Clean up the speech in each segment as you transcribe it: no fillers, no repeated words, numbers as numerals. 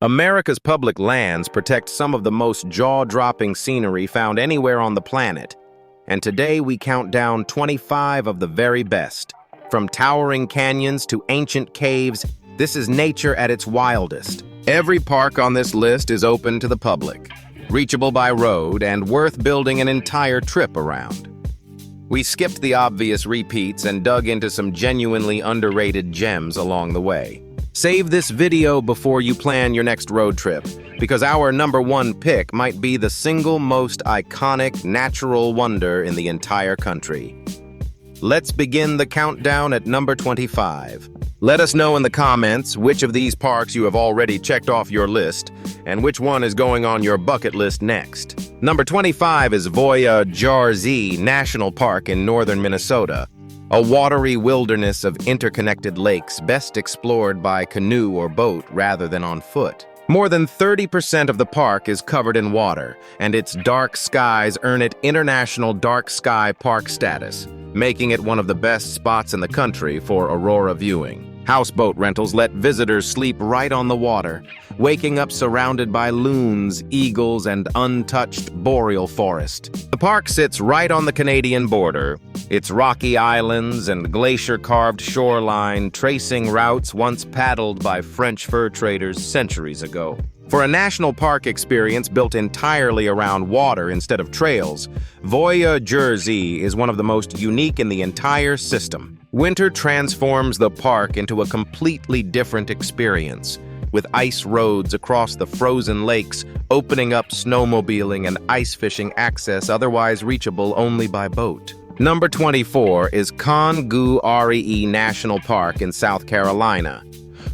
America's public lands protect some of the most jaw-dropping scenery found anywhere on the planet, and today we count down 25 of the very best. From towering canyons to ancient caves, this is nature at its wildest. Every park on this list is open to the public, reachable by road, and worth building an entire trip around. We skipped the obvious repeats and dug into some genuinely underrated gems along the way. Save this video before you plan your next road trip, because our #1 pick might be the single most iconic natural wonder in the entire country. Let's begin the countdown at number 25. Let us know in the comments which of these parks you have already checked off your list, and which one is going on your bucket list next. Number 25 is Voyageurs National Park in northern Minnesota, a watery wilderness of interconnected lakes best explored by canoe or boat rather than on foot. More than 30% of the park is covered in water, and its dark skies earn it International Dark Sky Park status, making it one of the best spots in the country for aurora viewing. Houseboat rentals let visitors sleep right on the water, waking up surrounded by loons, eagles, and untouched boreal forest. The park sits right on the Canadian border, its rocky islands and glacier-carved shoreline tracing routes once paddled by French fur traders centuries ago. For a national park experience built entirely around water instead of trails, Voyageurs is one of the most unique in the entire system. Winter transforms the park into a completely different experience, with ice roads across the frozen lakes opening up snowmobiling and ice fishing access otherwise reachable only by boat. Number 24 is Congaree National Park in South Carolina,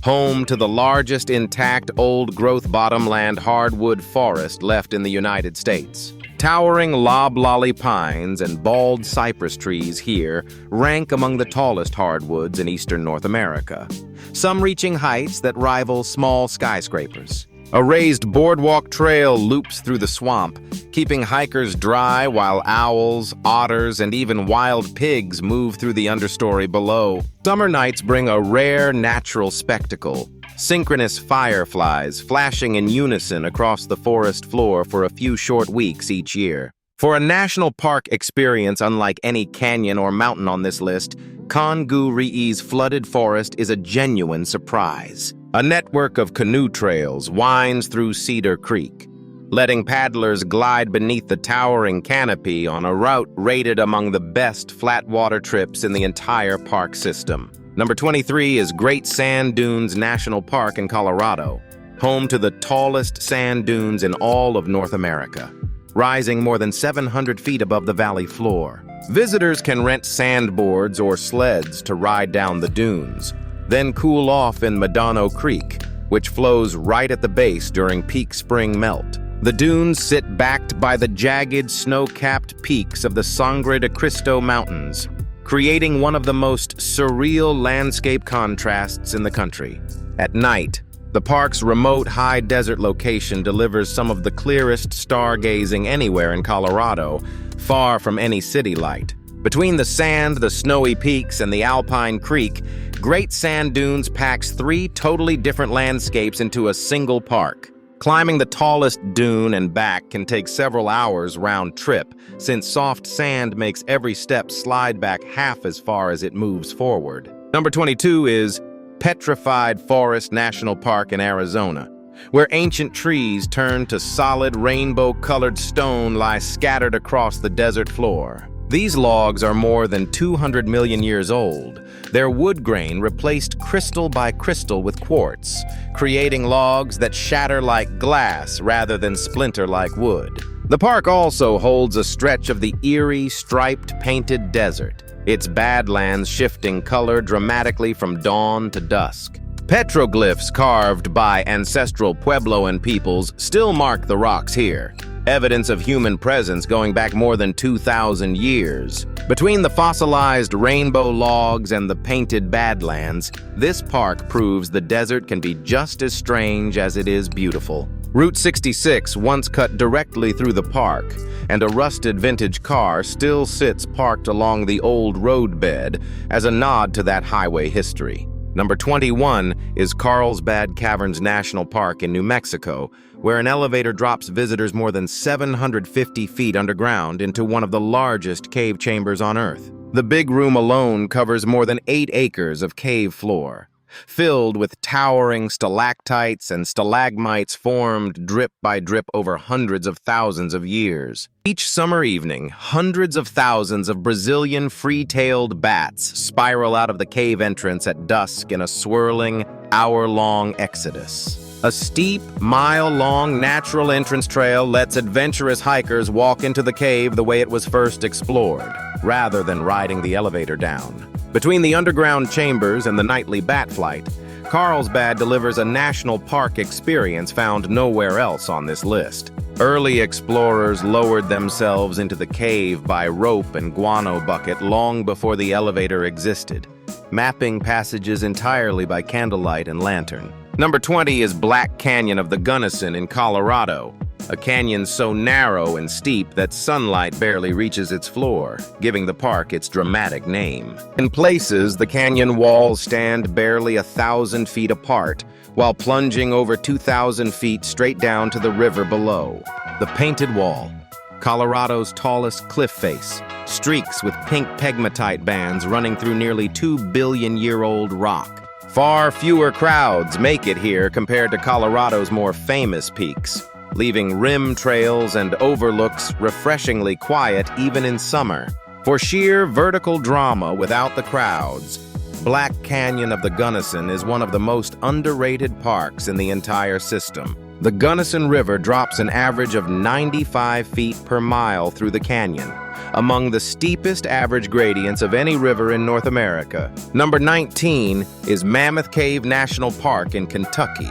home to the largest intact old-growth bottomland hardwood forest left in the United States. Towering loblolly pines and bald cypress trees here rank among the tallest hardwoods in eastern North America, some reaching heights that rival small skyscrapers. A raised boardwalk trail loops through the swamp, keeping hikers dry while owls, otters, and even wild pigs move through the understory below. Summer nights bring a rare natural spectacle, synchronous fireflies flashing in unison across the forest floor for a few short weeks each year. For a national park experience unlike any canyon or mountain on this list, Congaree's flooded forest is a genuine surprise. A network of canoe trails winds through Cedar Creek, letting paddlers glide beneath the towering canopy on a route rated among the best flat water trips in the entire park system. Number 23 is Great Sand Dunes National Park in Colorado, home to the tallest sand dunes in all of North America, rising more than 700 feet above the valley floor. Visitors can rent sandboards or sleds to ride down the dunes, then cool off in Medano Creek, which flows right at the base during peak spring melt. The dunes sit backed by the jagged, snow-capped peaks of the Sangre de Cristo Mountains, creating one of the most surreal landscape contrasts in the country. At night, the park's remote high desert location delivers some of the clearest stargazing anywhere in Colorado, far from any city light. Between the sand, the snowy peaks, and the Alpine Creek, Great Sand Dunes packs 3 totally different landscapes into a single park. Climbing the tallest dune and back can take several hours round trip, since soft sand makes every step slide back half as far as it moves forward. Number 22 is Petrified Forest National Park in Arizona, where ancient trees turned to solid rainbow-colored stone lie scattered across the desert floor. These logs are more than 200 million years old. Their wood grain replaced crystal by crystal with quartz, creating logs that shatter like glass rather than splinter like wood. The park also holds a stretch of the eerie, striped, painted desert, its badlands shifting color dramatically from dawn to dusk. Petroglyphs carved by ancestral Puebloan peoples still mark the rocks here, evidence of human presence going back more than 2,000 years. Between the fossilized rainbow logs and the painted badlands, this park proves the desert can be just as strange as it is beautiful. Route 66 once cut directly through the park, and a rusted vintage car still sits parked along the old roadbed as a nod to that highway history. Number 21 is Carlsbad Caverns National Park in New Mexico, where an elevator drops visitors more than 750 feet underground into one of the largest cave chambers on Earth. The big room alone covers more than 8 acres of cave floor, filled with towering stalactites and stalagmites formed drip by drip over hundreds of thousands of years. Each summer evening, hundreds of thousands of Brazilian free-tailed bats spiral out of the cave entrance at dusk in a swirling, hour-long exodus. A steep, mile-long natural entrance trail lets adventurous hikers walk into the cave the way it was first explored, rather than riding the elevator down. Between the underground chambers and the nightly bat flight, Carlsbad delivers a national park experience found nowhere else on this list. Early explorers lowered themselves into the cave by rope and guano bucket long before the elevator existed, mapping passages entirely by candlelight and lantern. Number 20 is Black Canyon of the Gunnison in Colorado, a canyon so narrow and steep that sunlight barely reaches its floor, giving the park its dramatic name. In places, the canyon walls stand barely 1,000 feet apart, while plunging over 2,000 feet straight down to the river below. The Painted Wall, Colorado's tallest cliff face, streaks with pink pegmatite bands running through nearly 2-billion-year-old rock. Far fewer crowds make it here compared to Colorado's more famous peaks, leaving rim trails and overlooks refreshingly quiet even in summer. For sheer vertical drama without the crowds, Black Canyon of the Gunnison is one of the most underrated parks in the entire system. The Gunnison River drops an average of 95 feet per mile through the canyon, among the steepest average gradients of any river in North America. Number 19 is Mammoth Cave National Park in Kentucky,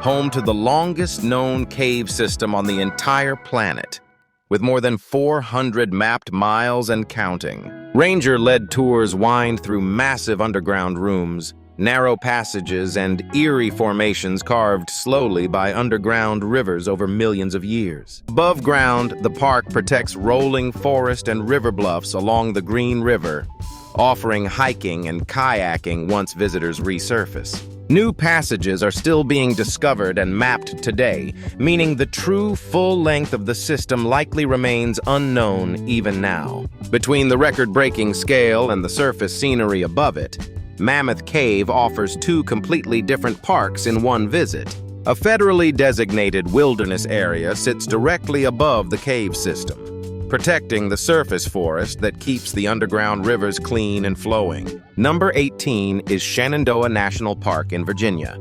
home to the longest known cave system on the entire planet, with more than 400 mapped miles and counting. Ranger-led tours wind through massive underground rooms, narrow passages, and eerie formations carved slowly by underground rivers over millions of years. Above ground, the park protects rolling forest and river bluffs along the Green River, offering hiking and kayaking once visitors resurface. New passages are still being discovered and mapped today, meaning the true full length of the system likely remains unknown even now. Between the record-breaking scale and the surface scenery above it, Mammoth Cave offers 2 completely different parks in one visit. A federally designated wilderness area sits directly above the cave system, protecting the surface forest that keeps the underground rivers clean and flowing. Number 18 is Shenandoah National Park in Virginia,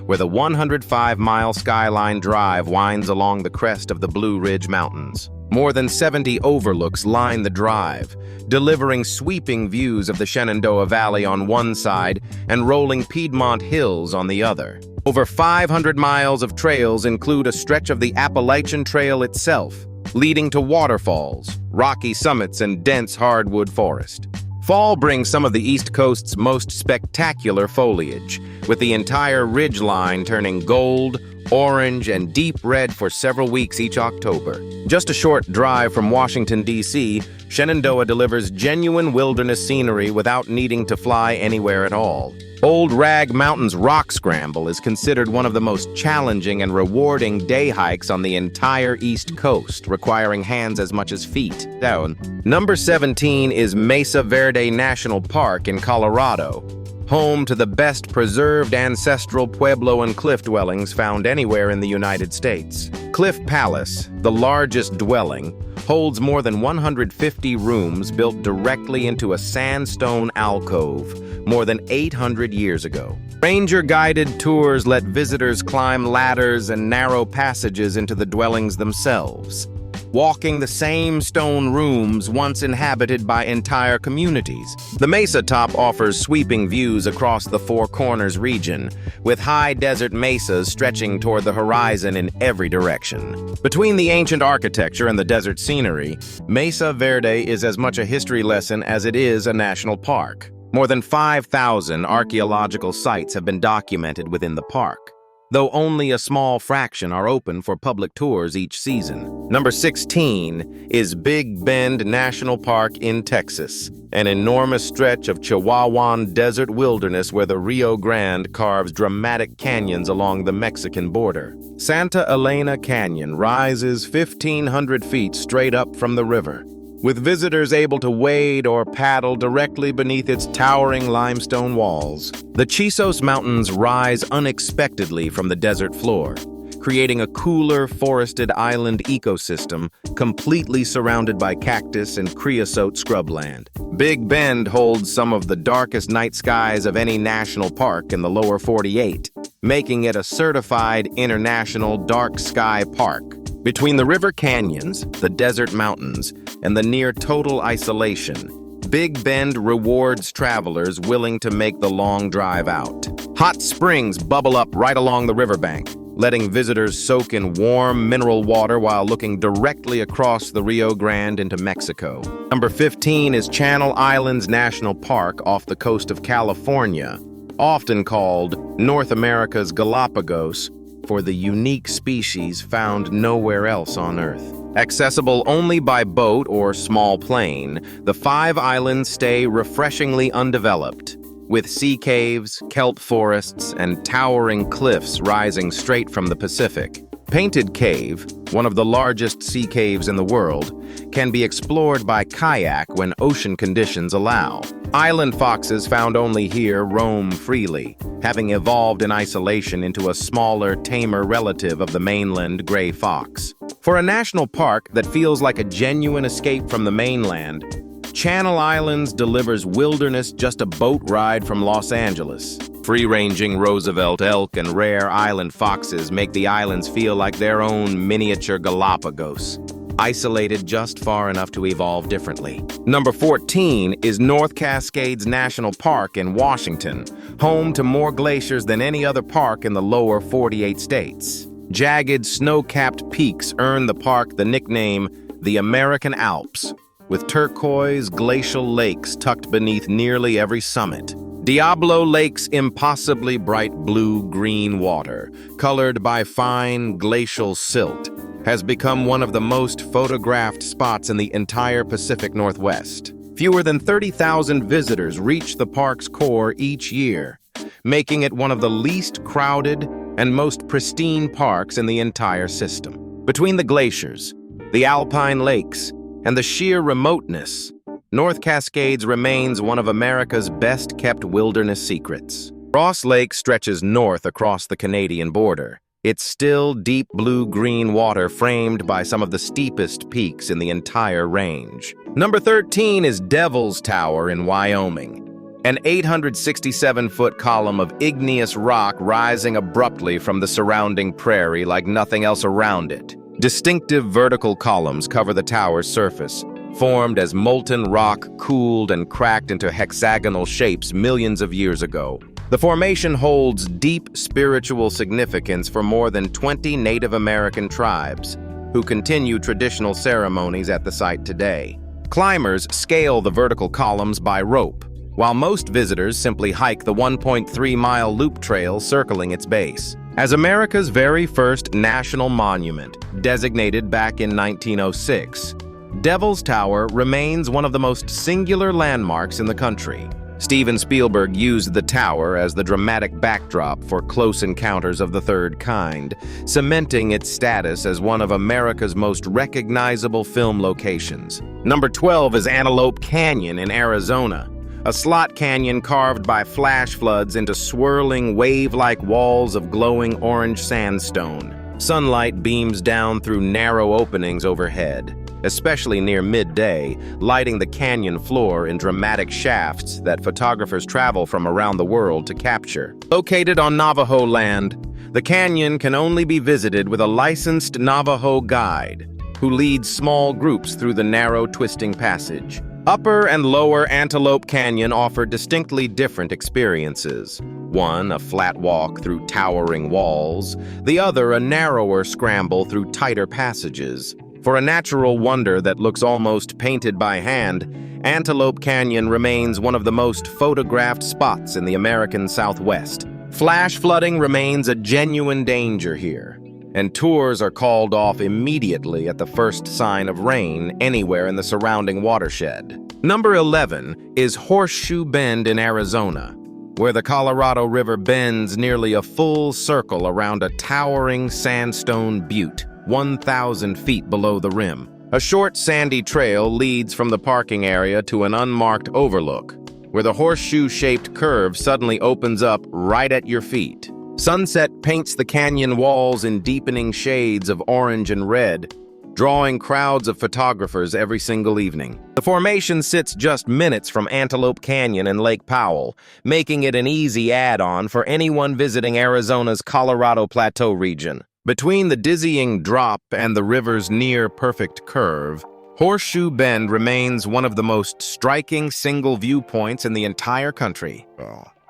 where the 105-mile Skyline Drive winds along the crest of the Blue Ridge Mountains. More than 70 overlooks line the drive, delivering sweeping views of the Shenandoah Valley on one side and rolling Piedmont Hills on the other. Over 500 miles of trails include a stretch of the Appalachian Trail itself, leading to waterfalls, rocky summits, and dense hardwood forest. Fall brings some of the East Coast's most spectacular foliage, with the entire ridgeline turning gold, orange, and deep red for several weeks each October. Just a short drive from Washington, D.C., Shenandoah delivers genuine wilderness scenery without needing to fly anywhere at all. Old Rag Mountain's Rock Scramble is considered one of the most challenging and rewarding day hikes on the entire East Coast, requiring hands as much as feet. Down. Number 17 is Mesa Verde National Park in Colorado, home to the best preserved ancestral pueblo and cliff dwellings found anywhere in the United States. Cliff Palace, the largest dwelling, holds more than 150 rooms built directly into a sandstone alcove more than 800 years ago. Ranger-guided tours let visitors climb ladders and narrow passages into the dwellings themselves, walking the same stone rooms once inhabited by entire communities. The Mesa top offers sweeping views across the Four Corners region, with high desert mesas stretching toward the horizon in every direction. Between the ancient architecture and the desert scenery, Mesa Verde is as much a history lesson as it is a national park. More than 5,000 archaeological sites have been documented within the park, though only a small fraction are open for public tours each season. Number 16 is Big Bend National Park in Texas, an enormous stretch of Chihuahuan desert wilderness where the Rio Grande carves dramatic canyons along the Mexican border. Santa Elena Canyon rises 1,500 feet straight up from the river, with visitors able to wade or paddle directly beneath its towering limestone walls. The Chisos Mountains rise unexpectedly from the desert floor, creating a cooler, forested island ecosystem completely surrounded by cactus and creosote scrubland. Big Bend holds some of the darkest night skies of any national park in the lower 48, making it a certified international dark sky park. Between the river canyons, the desert mountains, and the near-total isolation, Big Bend rewards travelers willing to make the long drive out. Hot springs bubble up right along the riverbank, letting visitors soak in warm mineral water while looking directly across the Rio Grande into Mexico. Number 15 is Channel Islands National Park off the coast of California, often called North America's Galapagos, for the unique species found nowhere else on Earth. Accessible only by boat or small plane, the 5 islands stay refreshingly undeveloped, with sea caves, kelp forests, and towering cliffs rising straight from the Pacific. Painted Cave, one of the largest sea caves in the world, can be explored by kayak when ocean conditions allow. Island foxes found only here roam freely, having evolved in isolation into a smaller, tamer relative of the mainland gray fox. For a national park that feels like a genuine escape from the mainland, Channel Islands delivers wilderness just a boat ride from Los Angeles. Free-ranging Roosevelt elk and rare island foxes make the islands feel like their own miniature Galapagos, isolated just far enough to evolve differently. Number 14 is North Cascades National Park in Washington, home to more glaciers than any other park in the lower 48 states. Jagged, snow-capped peaks earn the park the nickname the American Alps, with turquoise glacial lakes tucked beneath nearly every summit. Diablo Lake's impossibly bright blue-green water, colored by fine glacial silt, has become one of the most photographed spots in the entire Pacific Northwest. Fewer than 30,000 visitors reach the park's core each year, making it one of the least crowded and most pristine parks in the entire system. Between the glaciers, the alpine lakes, and the sheer remoteness, North Cascades remains one of America's best-kept wilderness secrets. Ross Lake stretches north across the Canadian border, its still, deep blue-green water framed by some of the steepest peaks in the entire range. Number 13 is Devil's Tower in Wyoming, an 867-foot column of igneous rock rising abruptly from the surrounding prairie like nothing else around it. Distinctive vertical columns cover the tower's surface, formed as molten rock cooled and cracked into hexagonal shapes millions of years ago. The formation holds deep spiritual significance for more than 20 Native American tribes, who continue traditional ceremonies at the site today. Climbers scale the vertical columns by rope, while most visitors simply hike the 1.3-mile loop trail circling its base. As America's very first national monument, designated back in 1906, Devil's Tower remains one of the most singular landmarks in the country. Steven Spielberg used the tower as the dramatic backdrop for Close Encounters of the Third Kind, cementing its status as one of America's most recognizable film locations. Number 12 is Antelope Canyon in Arizona, a slot canyon carved by flash floods into swirling wave-like walls of glowing orange sandstone. Sunlight beams down through narrow openings overhead, especially near midday, lighting the canyon floor in dramatic shafts that photographers travel from around the world to capture. Located on Navajo land, the canyon can only be visited with a licensed Navajo guide who leads small groups through the narrow, twisting passage. Upper and Lower Antelope Canyon offer distinctly different experiences. One, a flat walk through towering walls, the other a narrower scramble through tighter passages. For a natural wonder that looks almost painted by hand, Antelope Canyon remains one of the most photographed spots in the American Southwest. Flash flooding remains a genuine danger here, and tours are called off immediately at the first sign of rain anywhere in the surrounding watershed. Number 11 is Horseshoe Bend in Arizona, where the Colorado River bends nearly a full circle around a towering sandstone butte, 1,000 feet below the rim. A short sandy trail leads from the parking area to an unmarked overlook, where the horseshoe-shaped curve suddenly opens up right at your feet. Sunset paints the canyon walls in deepening shades of orange and red, drawing crowds of photographers every single evening. The formation sits just minutes from Antelope Canyon and Lake Powell, making it an easy add-on for anyone visiting Arizona's Colorado Plateau region. Between the dizzying drop and the river's near-perfect curve, Horseshoe Bend remains one of the most striking single viewpoints in the entire country.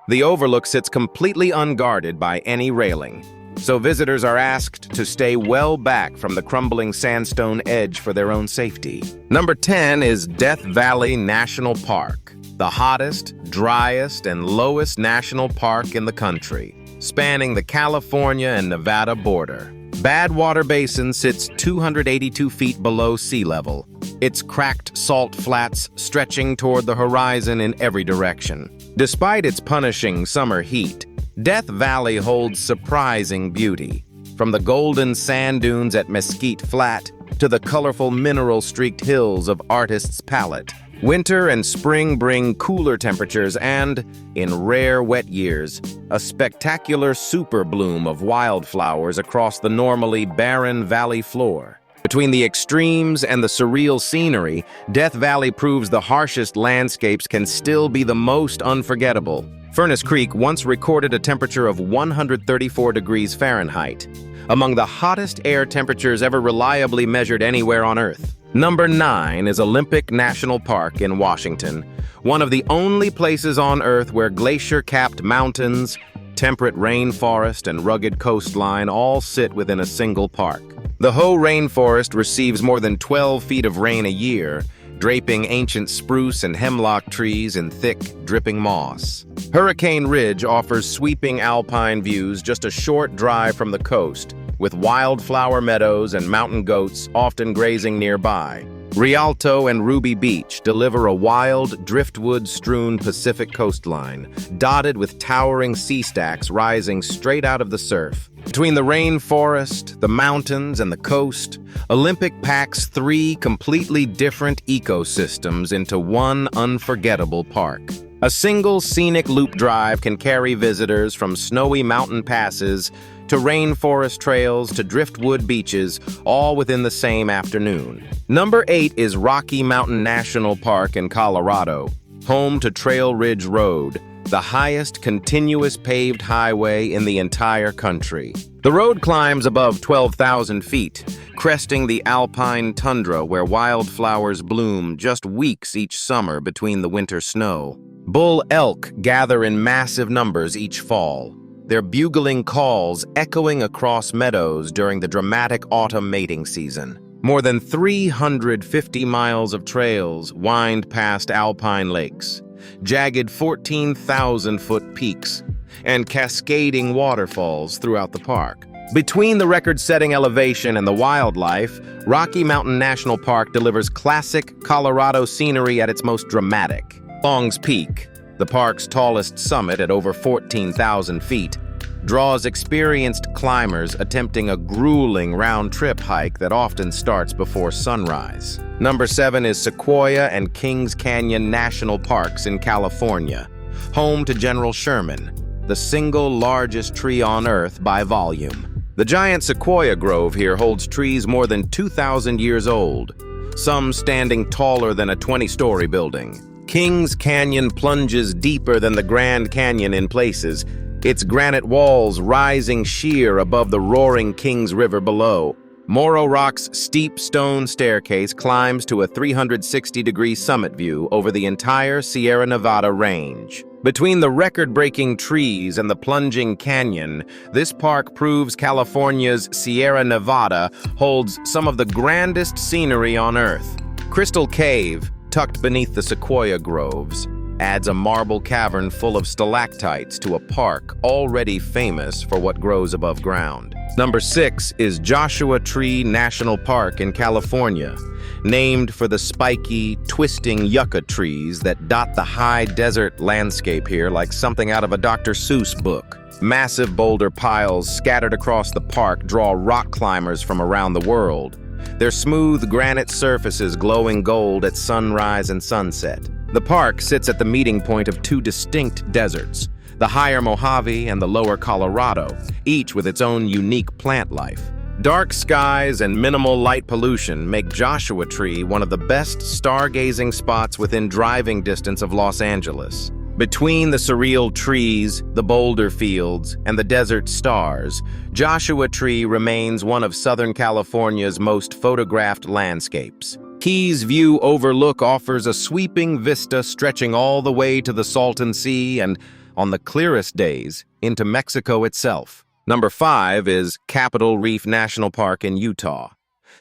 The overlook sits completely unguarded by any railing, so visitors are asked to stay well back from the crumbling sandstone edge for their own safety. Number 10 is Death Valley National Park, the hottest, driest, and lowest national park in the country, spanning the California and Nevada border. Badwater Basin sits 282 feet below sea level, its cracked salt flats stretching toward the horizon in every direction. Despite its punishing summer heat, Death Valley holds surprising beauty, from the golden sand dunes at Mesquite Flat to the colorful mineral-streaked hills of Artist's Palette. Winter and spring bring cooler temperatures and, in rare wet years, a spectacular super bloom of wildflowers across the normally barren valley floor. Between the extremes and the surreal scenery, Death Valley proves the harshest landscapes can still be the most unforgettable. Furnace Creek once recorded a temperature of 134 degrees Fahrenheit, among the hottest air temperatures ever reliably measured anywhere on Earth. Number 9 is Olympic National Park in Washington, one of the only places on Earth where glacier-capped mountains, temperate rainforest, and rugged coastline all sit within a single park. The Hoh rainforest receives more than 12 feet of rain a year, draping ancient spruce and hemlock trees in thick, dripping moss. Hurricane Ridge offers sweeping alpine views just a short drive from the coast, with wildflower meadows and mountain goats often grazing nearby. Rialto and Ruby Beach deliver a wild, driftwood-strewn Pacific coastline, dotted with towering sea stacks rising straight out of the surf. Between the rainforest, the mountains, and the coast, Olympic packs 3 completely different ecosystems into one unforgettable park. A single scenic loop drive can carry visitors from snowy mountain passes to rainforest trails to driftwood beaches, all within the same afternoon. Number 8 is Rocky Mountain National Park in Colorado, home to Trail Ridge Road, the highest continuous paved highway in the entire country. The road climbs above 12,000 feet, cresting the alpine tundra where wildflowers bloom just weeks each summer between the winter snow. Bull elk gather in massive numbers each fall, their bugling calls echoing across meadows during the dramatic autumn mating season. More than 350 miles of trails wind past alpine lakes, jagged 14,000-foot peaks, and cascading waterfalls throughout the park. Between the record-setting elevation and the wildlife, Rocky Mountain National Park delivers classic Colorado scenery at its most dramatic. Long's Peak, the park's tallest summit at over 14,000 feet, draws experienced climbers attempting a grueling round-trip hike that often starts before sunrise. Number 7 is Sequoia and Kings Canyon National Parks in California, home to General Sherman, the single largest tree on Earth by volume. The giant sequoia grove here holds trees more than 2,000 years old, some standing taller than a 20-story building. Kings Canyon plunges deeper than the Grand Canyon in places, its granite walls rising sheer above the roaring Kings River below. Morro Rock's steep stone staircase climbs to a 360-degree summit view over the entire Sierra Nevada range. Between the record-breaking trees and the plunging canyon, this park proves California's Sierra Nevada holds some of the grandest scenery on Earth. Crystal Cave, tucked beneath the sequoia groves, adds a marble cavern full of stalactites to a park already famous for what grows above ground. Number 6 is Joshua Tree National Park in California, named for the spiky, twisting yucca trees that dot the high desert landscape here like something out of a Dr. Seuss book. Massive boulder piles scattered across the park draw rock climbers from around the world, their smooth granite surfaces glowing gold at sunrise and sunset. The park sits at the meeting point of two distinct deserts, the higher Mojave and the lower Colorado, each with its own unique plant life. Dark skies and minimal light pollution make Joshua Tree one of the best stargazing spots within driving distance of Los Angeles. Between the surreal trees, the boulder fields, and the desert stars, Joshua Tree remains one of Southern California's most photographed landscapes. Keys View Overlook offers a sweeping vista stretching all the way to the Salton Sea and, on the clearest days, into Mexico itself. Number 5 is Capitol Reef National Park in Utah,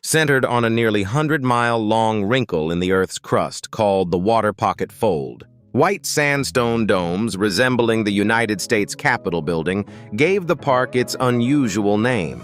centered on a nearly 100-mile-long wrinkle in the Earth's crust called the Water Pocket Fold. White sandstone domes resembling the United States Capitol building gave the park its unusual name,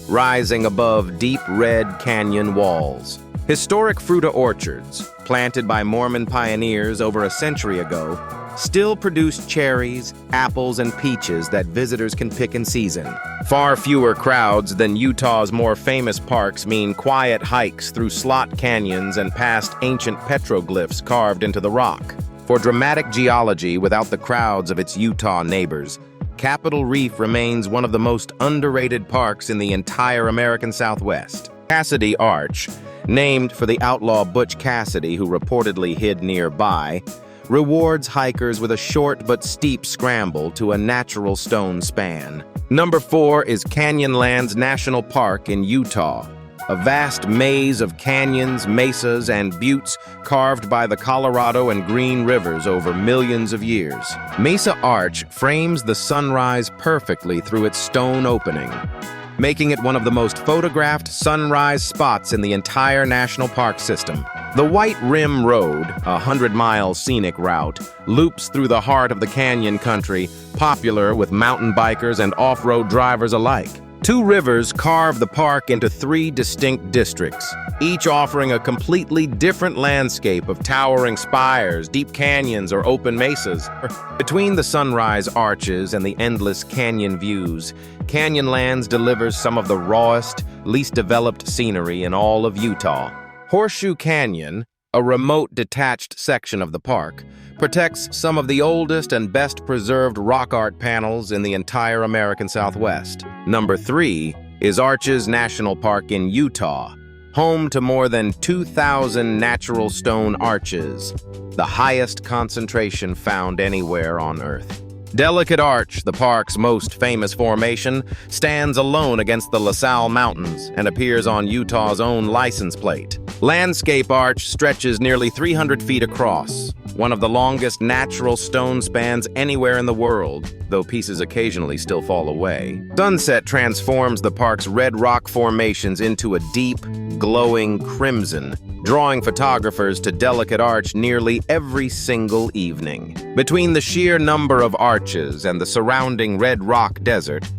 rising above deep red canyon walls. Historic fruita orchards, planted by Mormon pioneers over a century ago, still produce cherries, apples, and peaches that visitors can pick in season. Far fewer crowds than Utah's more famous parks mean quiet hikes through slot canyons and past ancient petroglyphs carved into the rock. For dramatic geology without the crowds of its Utah neighbors, Capitol Reef remains one of the most underrated parks in the entire American Southwest. Cassidy Arch, named for the outlaw Butch Cassidy who reportedly hid nearby, rewards hikers with a short but steep scramble to a natural stone span. Number 4 is Canyonlands National Park in Utah, a vast maze of canyons, mesas, and buttes carved by the Colorado and Green Rivers over millions of years. Mesa Arch frames the sunrise perfectly through its stone opening, making it one of the most photographed sunrise spots in the entire national park system. The White Rim Road, a 100-mile scenic route, loops through the heart of the canyon country, popular with mountain bikers and off-road drivers alike. Two rivers carve the park into 3 distinct districts, each offering a completely different landscape of towering spires, deep canyons, or open mesas. Between the sunrise arches and the endless canyon views, Canyonlands delivers some of the rawest, least developed scenery in all of Utah. Horseshoe Canyon, a remote detached section of the park, protects some of the oldest and best preserved rock art panels in the entire American Southwest. Number 3 is Arches National Park in Utah, home to more than 2,000 natural stone arches, the highest concentration found anywhere on Earth. Delicate Arch, the park's most famous formation, stands alone against the La Salle Mountains and appears on Utah's own license plate. Landscape Arch stretches nearly 300 feet across, one of the longest natural stone spans anywhere in the world, though pieces occasionally still fall away. Sunset transforms the park's red rock formations into a deep, glowing crimson, drawing photographers to Delicate Arch nearly every single evening. Between the sheer number of arches and the surrounding red rock desert,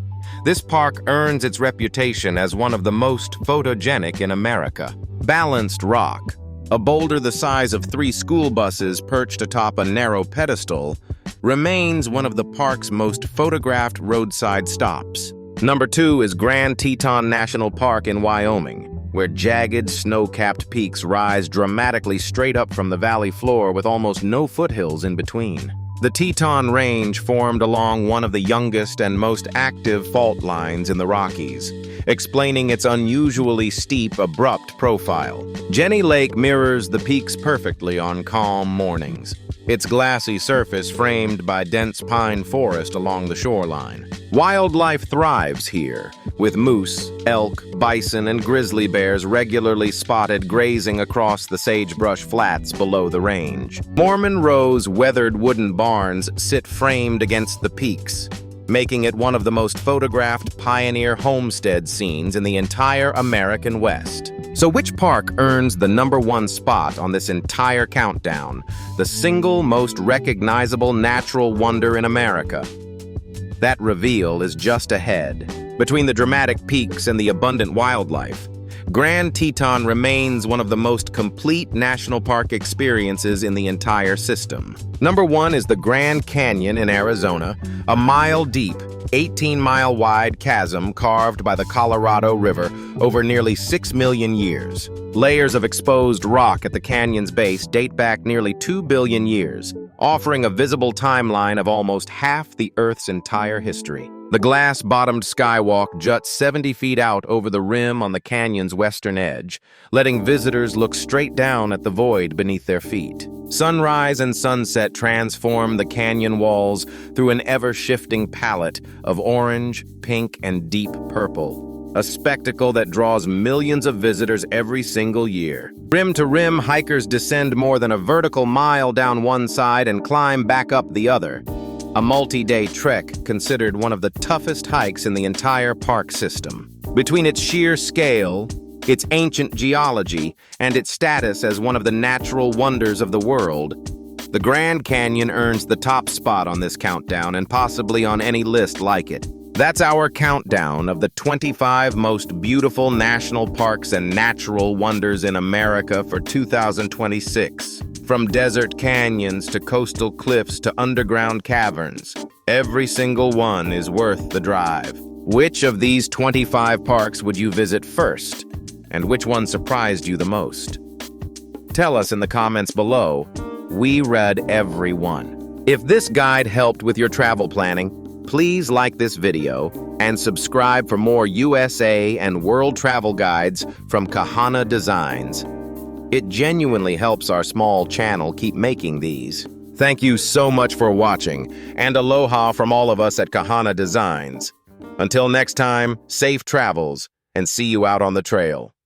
this park earns its reputation as one of the most photogenic in America. Balanced Rock, a boulder the size of 3 school buses perched atop a narrow pedestal, remains one of the park's most photographed roadside stops. Number 2 is Grand Teton National Park in Wyoming, where jagged, snow-capped peaks rise dramatically straight up from the valley floor with almost no foothills in between. The Teton Range formed along one of the youngest and most active fault lines in the Rockies, explaining its unusually steep, abrupt profile. Jenny Lake mirrors the peaks perfectly on calm mornings, its glassy surface framed by dense pine forest along the shoreline. Wildlife thrives here, with moose, elk, bison, and grizzly bears regularly spotted grazing across the sagebrush flats below the range. Mormon Row's weathered wooden barns sit framed against the peaks, making it one of the most photographed pioneer homestead scenes in the entire American West. So which park earns the number 1 spot on this entire countdown, the single most recognizable natural wonder in America? That reveal is just ahead. Between the dramatic peaks and the abundant wildlife, Grand Teton remains one of the most complete national park experiences in the entire system. Number 1 is the Grand Canyon in Arizona, a mile-deep, 18-mile-wide chasm carved by the Colorado River over nearly 6 million years. Layers of exposed rock at the canyon's base date back nearly 2 billion years, offering a visible timeline of almost half the Earth's entire history. The glass-bottomed skywalk juts 70 feet out over the rim on the canyon's western edge, letting visitors look straight down at the void beneath their feet. Sunrise and sunset transform the canyon walls through an ever-shifting palette of orange, pink, and deep purple, a spectacle that draws millions of visitors every single year. Rim to rim, hikers descend more than a vertical mile down one side and climb back up the other. A multi-day trek considered one of the toughest hikes in the entire park system. Between its sheer scale, its ancient geology, and its status as one of the natural wonders of the world, the Grand Canyon earns the top spot on this countdown and possibly on any list like it. That's our countdown of the 25 most beautiful national parks and natural wonders in America for 2026. From desert canyons to coastal cliffs to underground caverns, every single one is worth the drive. Which of these 25 parks would you visit first? And which one surprised you the most? Tell us in the comments below. We read every one. If this guide helped with your travel planning, please like this video and subscribe for more USA and world travel guides from Kahana Designs. It genuinely helps our small channel keep making these. Thank you so much for watching, and aloha from all of us at Kahana Designs. Until next time, safe travels, and see you out on the trail.